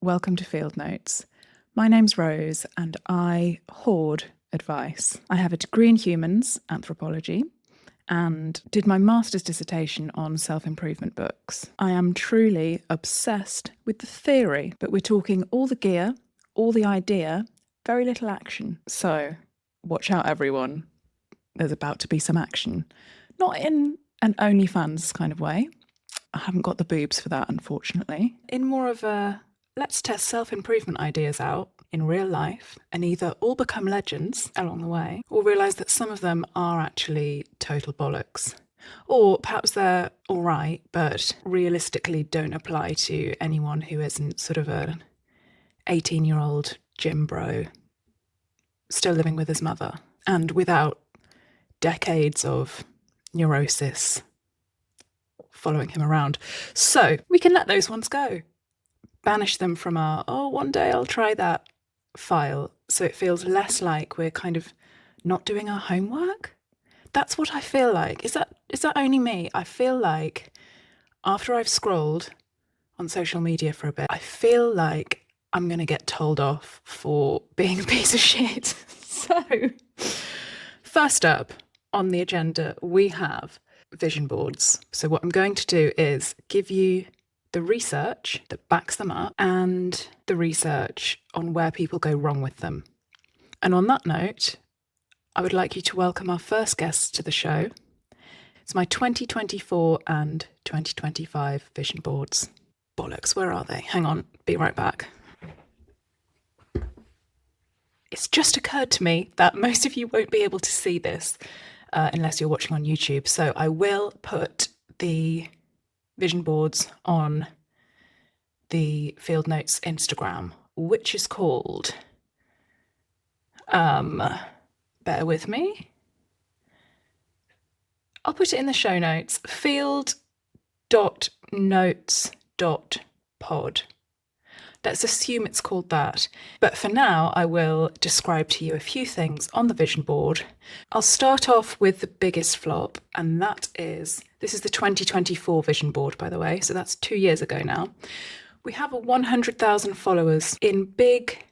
welcome to Field Notes. My name's Rose and I hoard advice. I have a degree in humans anthropology and did my master's dissertation on self-improvement books. I am truly obsessed with the theory, but we're talking all the gear, all the idea, very little action. So watch out, everyone. There's about to be some action. Not in an OnlyFans kind of way. I haven't got the boobs for that, unfortunately. In more of a let's test self-improvement ideas out in real life and either all become legends along the way or realise that some of them are actually total bollocks. Or perhaps they're all right, but realistically don't apply to anyone who isn't sort of an 18-year-old gym bro still living with his mother and without decades of neurosis following him around. So we can let those ones go. Banish them from our, one day I'll try that file, so it feels less like we're kind of not doing our homework. That's what I feel like. Is that only me? I feel like after I've scrolled on social media for a bit, I feel like I'm going to get told off for being a piece of shit. So, first up on the agenda, we have vision boards. So what I'm going to do is give you the research that backs them up and the research on where people go wrong with them. And on that note, I would like you to welcome our first guest to the show. It's my 2024 and 2025 vision boards. Bollocks, where are they? Hang on, be right back. It's just occurred to me that most of you won't be able to see this unless you're watching on YouTube. So I will put the vision boards on the Field Notes Instagram, which is called, bear with me. I'll put it in the show notes, field.notes.pod. Let's assume it's called that. But for now, I will describe to you a few things on the vision board. I'll start off with the biggest flop, and this is the 2024 vision board, by the way, so that's 2 years ago now. We have a 100,000 followers in big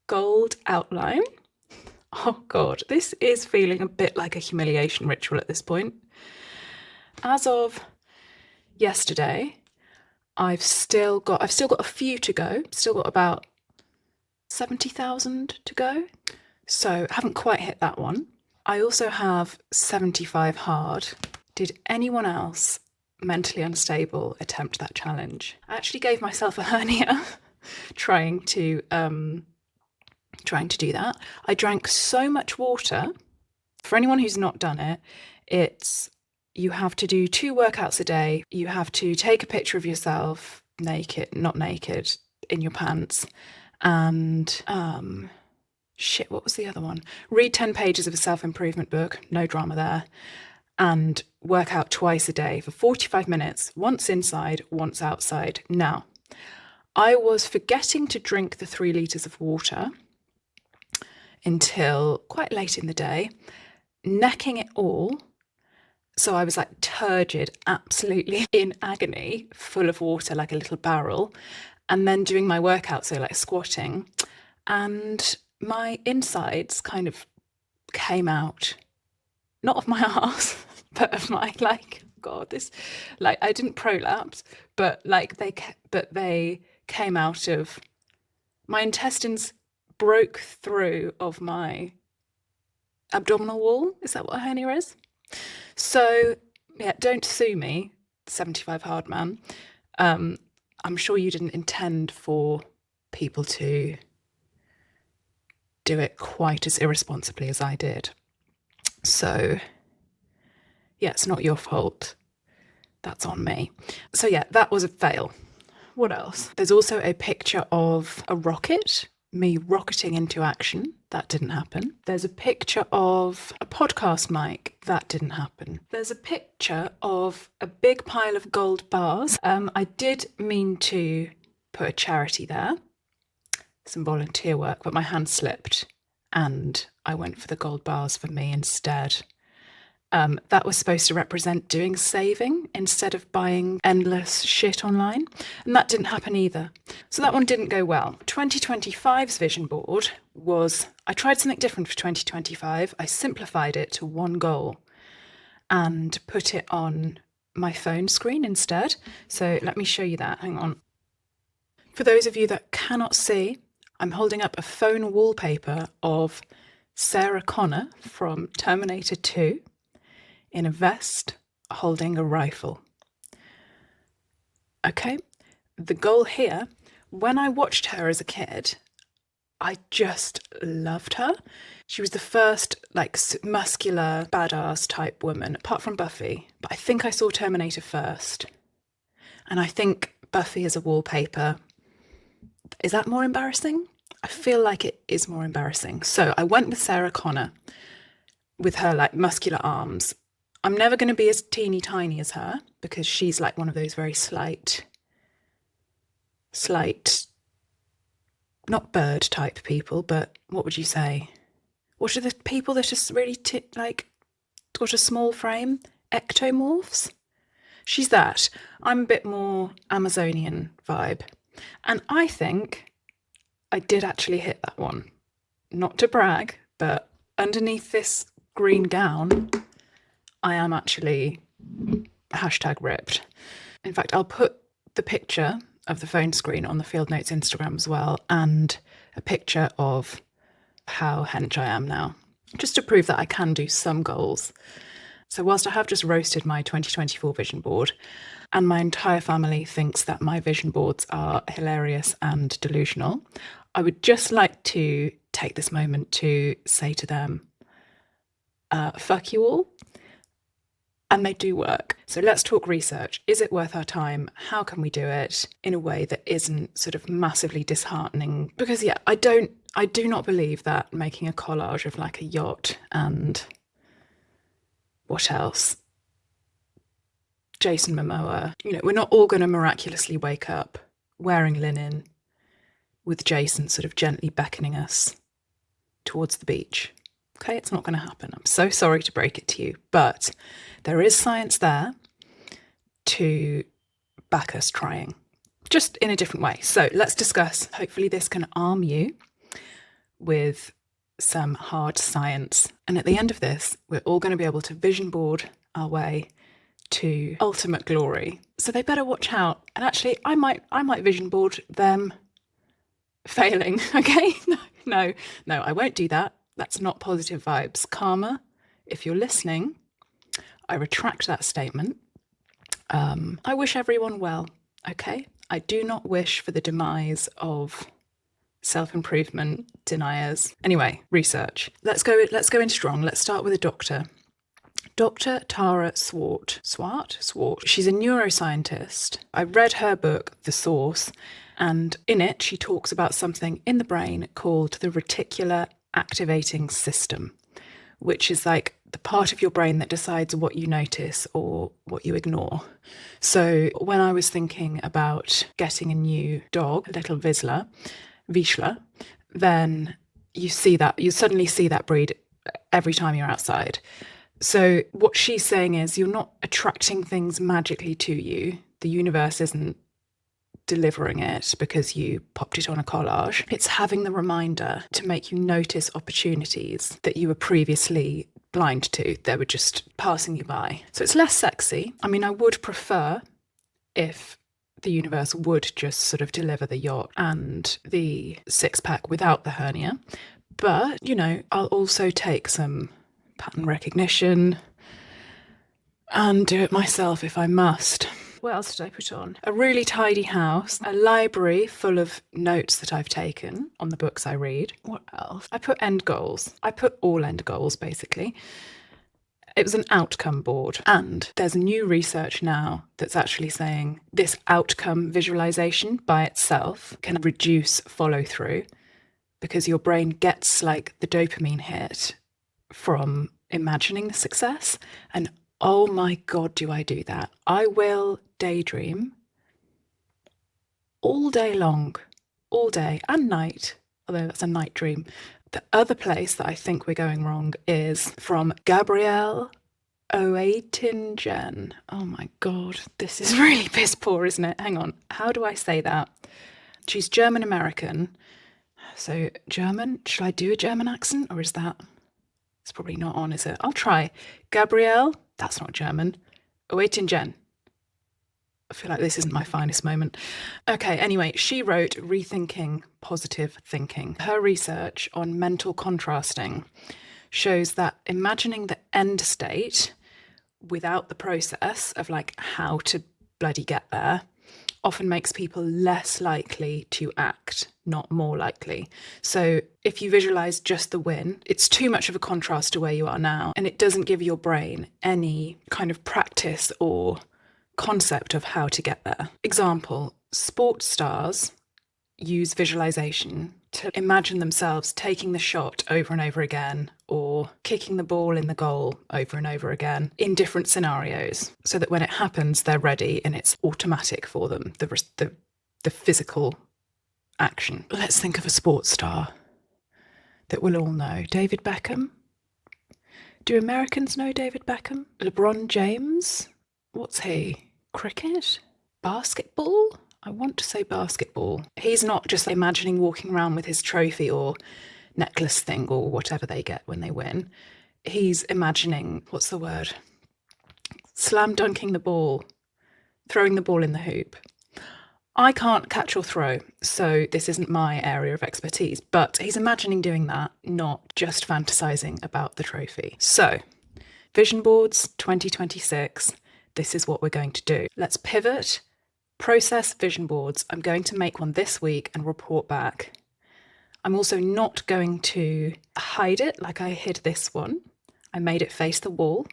gold outline. Oh God, this is feeling a bit like a humiliation ritual at this point. As of yesterday, I've still got a few to go, still got about 70,000 to go. So haven't quite hit that one. I also have 75 hard. Did anyone else mentally unstable attempt that challenge? I actually gave myself a hernia trying to do that. I drank so much water. For anyone who's not done it, you have to do 2 workouts a day. You have to take a picture of yourself, naked, not naked, in your pants. And, what was the other one? Read 10 pages of a self-improvement book, no drama there. And work out twice a day for 45 minutes, once inside, once outside. Now, I was forgetting to drink the 3 litres of water until quite late in the day, necking it all. So I was like turgid, absolutely in agony, full of water like a little barrel, and then doing my workout, so like squatting, and my insides kind of came out, not of my arse, but of my I didn't prolapse, but they came out of my intestines, broke through of my abdominal wall. Is that what a hernia is? So, yeah, don't sue me, 75 hard man. I'm sure you didn't intend for people to do it quite as irresponsibly as I did. So, yeah, it's not your fault. That's on me. So, yeah, that was a fail. What else? There's also a picture of a rocket, me rocketing into action. That didn't happen. There's a picture of a podcast mic. That didn't happen. There's a picture of a big pile of gold bars. I did mean to put a charity there, some volunteer work, but my hand slipped and I went for the gold bars for me instead. That was supposed to represent doing saving instead of buying endless shit online. And that didn't happen either. So that one didn't go well. 2025's vision board was, I tried something different for 2025. I simplified it to one goal and put it on my phone screen instead. So let me show you that. Hang on. For those of you that cannot see, I'm holding up a phone wallpaper of Sarah Connor from Terminator 2 in a vest holding a rifle. Okay, the goal here, when I watched her as a kid, I just loved her. She was the first like muscular, badass type woman, apart from Buffy. But I think I saw Terminator first. And I think Buffy as a wallpaper, is that more embarrassing? I feel like it is more embarrassing. So I went with Sarah Connor with her like muscular arms. I'm never going to be as teeny tiny as her because she's like one of those very slight, not bird type people, but what would you say? What are the people that are really like got a small frame? Ectomorphs? She's that. I'm a bit more Amazonian vibe. And I think I did actually hit that one. Not to brag, but underneath this green gown, I am actually #ripped. In fact, I'll put the picture of the phone screen on the Fieldnotes Instagram as well, and a picture of how hench I am now, just to prove that I can do some goals. So whilst I have just roasted my 2024 vision board, and my entire family thinks that my vision boards are hilarious and delusional, I would just like to take this moment to say to them, fuck you all. And they do work. So let's talk research. Is it worth our time? How can we do it in a way that isn't sort of massively disheartening? Because yeah, I do not believe that making a collage of like a yacht and what else? Jason Momoa. You know, we're not all going to miraculously wake up wearing linen with Jason sort of gently beckoning us towards the beach. Okay, it's not going to happen. I'm so sorry to break it to you, but there is science there to back us trying, just in a different way. So let's discuss. Hopefully this can arm you with some hard science. And at the end of this, we're all going to be able to vision board our way to ultimate glory. So they better watch out. And actually, I might vision board them failing. Okay, no, I won't do that. That's not positive vibes. Karma, if you're listening, I retract that statement. I wish everyone well, okay? I do not wish for the demise of self-improvement deniers. Anyway, research. Let's go in strong. Let's start with a doctor. Dr. Tara Swart. She's a neuroscientist. I read her book, The Source, and in it she talks about something in the brain called the reticular activating system, which is like the part of your brain that decides what you notice or what you ignore. So when I was thinking about getting a new dog, a little Vizsla, then you suddenly see that breed every time you're outside. So what she's saying is you're not attracting things magically to you. The universe isn't delivering it because you popped it on a collage. It's having the reminder to make you notice opportunities that you were previously blind to. They were just passing you by. So it's less sexy. I mean, I would prefer if the universe would just sort of deliver the yacht and the six-pack without the hernia. But, you know, I'll also take some pattern recognition and do it myself if I must. What else did I put on? A really tidy house, a library full of notes that I've taken on the books I read. What else? I put end goals. I put all end goals, basically. It was an outcome board. And there's new research now that's actually saying this outcome visualization by itself can reduce follow through because your brain gets like the dopamine hit from imagining the success. And oh my God, do I do that? I will daydream all day long, all day and night, although that's a night dream. The other place that I think we're going wrong is from Gabrielle Oettingen. Oh my God, this is really piss poor, isn't it? Hang on, how do I say that? She's German American. So German, should I do a German accent or is that? It's probably not on, is it? I'll try. Gabrielle, that's not German. Oettingen. I feel like this isn't my finest moment. Okay, anyway, she wrote Rethinking Positive Thinking. Her research on mental contrasting shows that imagining the end state without the process of like how to bloody get there often makes people less likely to act, not more likely. So if you visualize just the win, it's too much of a contrast to where you are now, and it doesn't give your brain any kind of practice or concept of how to get there. Example, sports stars use visualization to imagine themselves taking the shot over and over again or kicking the ball in the goal over and over again in different scenarios so that when it happens, they're ready and it's automatic for them, the physical action. Let's think of a sports star that we'll all know. David Beckham? Do Americans know David Beckham? LeBron James? What's he? Cricket? Basketball? I want to say basketball. He's not just imagining walking around with his trophy or necklace thing or whatever they get when they win. He's imagining, what's the word? Slam dunking the ball, throwing the ball in the hoop. I can't catch or throw, so this isn't my area of expertise, but he's imagining doing that, not just fantasizing about the trophy. So, vision boards 2026, this is what we're going to do. Let's pivot. Process vision boards. I'm going to make one this week and report back. I'm also not going to hide it like I hid this one. I made it face the wall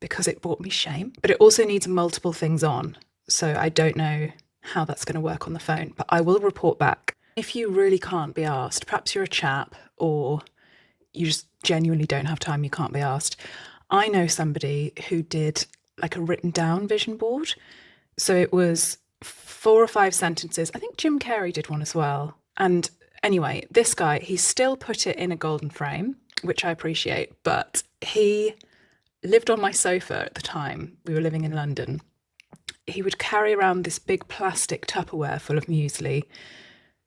because it brought me shame, but it also needs multiple things on. So I don't know how that's going to work on the phone, but I will report back. If you really can't be asked, perhaps you're a chap or you just genuinely don't have time, you can't be asked. I know somebody who did like a written down vision board. So it was 4 or 5 sentences. I think Jim Carrey did one as well. And anyway, this guy, he still put it in a golden frame, which I appreciate, but he lived on my sofa at the time. We were living in London. He would carry around this big plastic Tupperware full of muesli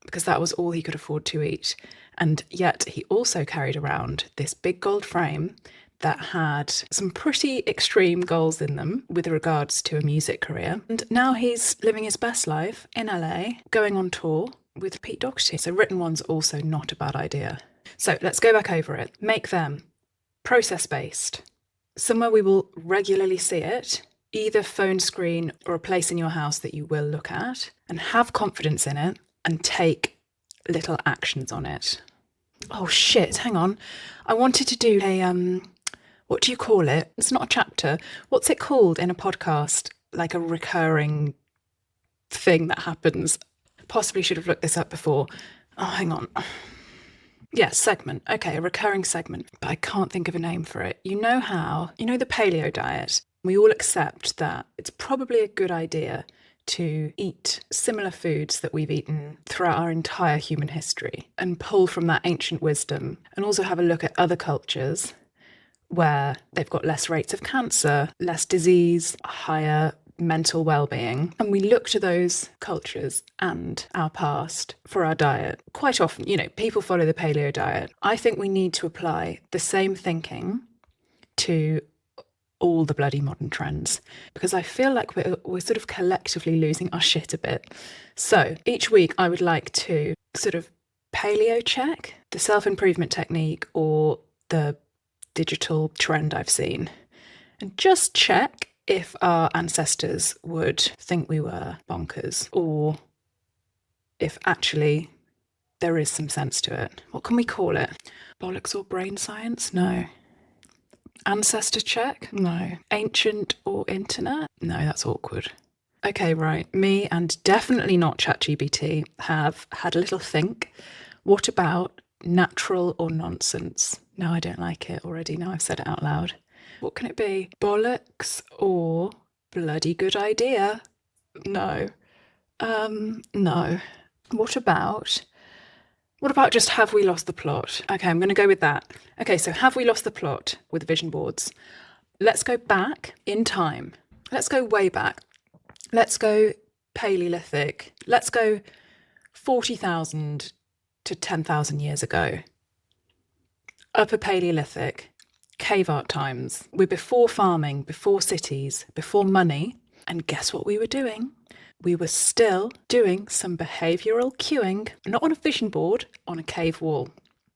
because that was all he could afford to eat. And yet he also carried around this big gold frame that had some pretty extreme goals in them with regards to a music career. And now he's living his best life in LA, going on tour with Pete Doherty. So written one's also not a bad idea. So let's go back over it. Make them process-based. Somewhere we will regularly see it, either phone screen or a place in your house that you will look at, and have confidence in it and take little actions on it. Oh shit, hang on. I wanted to do a what do you call it? It's not a chapter. What's it called in a podcast? Like a recurring thing that happens. Possibly should have looked this up before. Oh, hang on. Yeah, segment. Okay, a recurring segment. But I can't think of a name for it. You know the paleo diet? We all accept that it's probably a good idea to eat similar foods that we've eaten throughout our entire human history and pull from that ancient wisdom and also have a look at other cultures where they've got less rates of cancer, less disease, higher mental well-being. And we look to those cultures and our past for our diet. Quite often, people follow the paleo diet. I think we need to apply the same thinking to all the bloody modern trends because I feel like we're sort of collectively losing our shit a bit. So each week I would like to sort of paleo check the self-improvement technique or the digital trend I've seen and just check if our ancestors would think we were bonkers or if actually there is some sense to it. What can we call it? Bollocks or brain science? No. Ancestor check? No. Ancient or internet? No, that's awkward. Okay, right. Me and definitely not ChatGPT have had a little think. What about natural or nonsense? No, I don't like it already. Now I've said it out loud. What can it be? Bollocks or bloody good idea? No. No. What about just have we lost the plot? Okay, I'm going to go with that. Okay, so have we lost the plot with vision boards? Let's go back in time. Let's go way back. Let's go Paleolithic. Let's go 40,000 to 10,000 years ago. Upper Paleolithic, cave art times. We're before farming, before cities, before money. And guess what we were doing? We were still doing some behavioural cueing, not on a vision board, on a cave wall.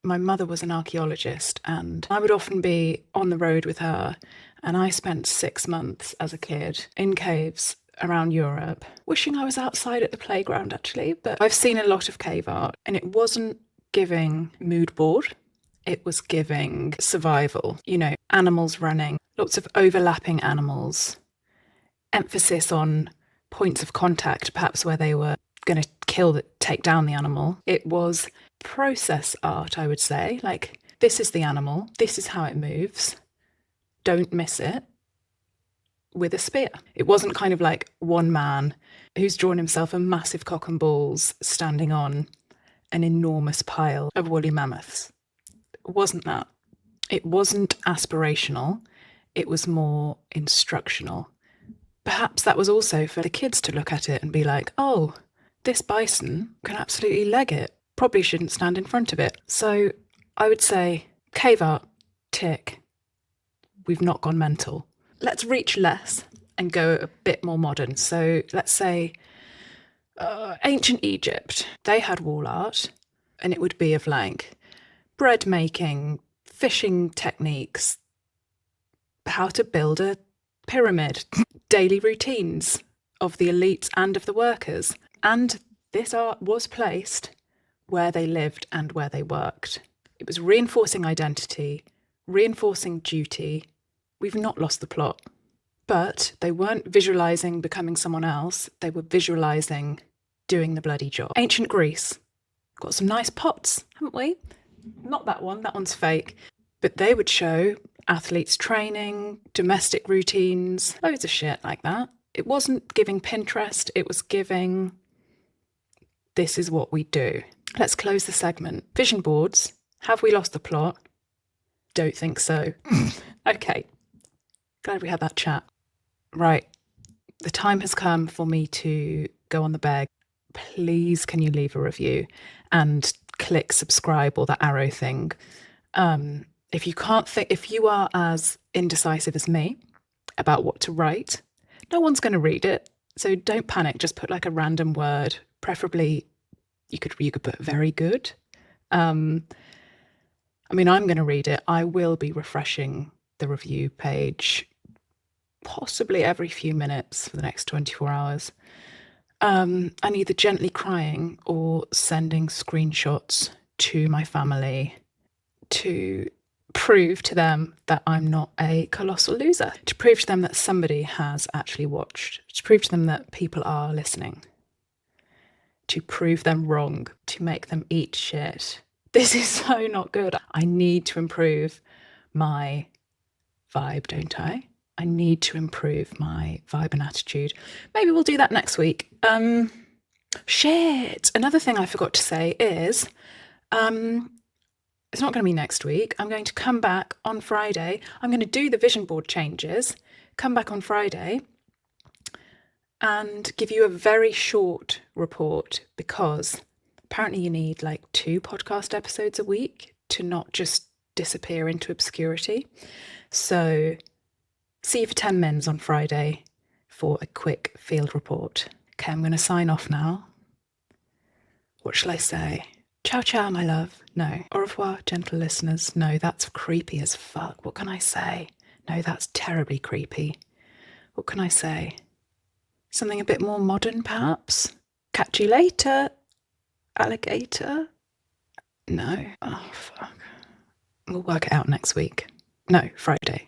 My mother was an archaeologist, and I would often be on the road with her. And I spent 6 months as a kid in caves around Europe, wishing I was outside at the playground actually. But I've seen a lot of cave art, and it wasn't giving mood board. It was giving survival, animals running, lots of overlapping animals, emphasis on points of contact, perhaps where they were going to take down the animal. It was process art, I would say. Like, this is the animal, this is how it moves, don't miss it, with a spear. It wasn't kind of like one man who's drawn himself a massive cock and balls standing on an enormous pile of woolly mammoths. It wasn't that. It wasn't aspirational. It was more instructional. Perhaps that was also for the kids to look at it and be like, oh, this bison can absolutely leg it. Probably shouldn't stand in front of it. So I would say cave art, tick. We've not gone mental. Let's reach less and go a bit more modern. So let's say ancient Egypt. They had wall art, and it would be of like bread making, fishing techniques, how to build a pyramid, daily routines of the elites and of the workers. And this art was placed where they lived and where they worked. It was reinforcing identity, reinforcing duty. We've not lost the plot. But they weren't visualising becoming someone else. They were visualising doing the bloody job. Ancient Greece. Got some nice pots, haven't we? Not that one. That one's fake. But they would show athletes training, domestic routines, loads of shit like that. It wasn't giving Pinterest. It was giving, this is what we do. Let's close the segment. Vision boards. Have we lost the plot? Don't think so. Okay. Glad we had that chat. Right. The time has come for me to go on the beg. Please, can you leave a review and click subscribe or the arrow thing? If you can't think, if you are as indecisive as me about what to write, no one's going to read it. So don't panic. Just put like a random word. Preferably, you could put very good. I'm going to read it. I will be refreshing the review page possibly every few minutes for the next 24 hours. I'm either gently crying or sending screenshots to my family to prove to them that I'm not a colossal loser, to prove to them that somebody has actually watched, to prove to them that people are listening, to prove them wrong, to make them eat shit. This is so not good. I need to improve my vibe, don't I? I need to improve my vibe and attitude. Maybe we'll do that next week. Shit. Another thing I forgot to say is, it's not going to be next week. I'm going to come back on Friday. I'm going to do the vision board changes, come back on Friday and give you a very short report, because apparently you need like 2 podcast episodes a week to not just disappear into obscurity. So see you for 10 mins on Friday for a quick field report. Okay, I'm going to sign off now. What shall I say? Ciao, ciao, my love. No. Au revoir, gentle listeners. No, that's creepy as fuck. What can I say? No, that's terribly creepy. What can I say? Something a bit more modern, perhaps? Catch you later, alligator. No. Oh, fuck. We'll work it out next week. No, Friday.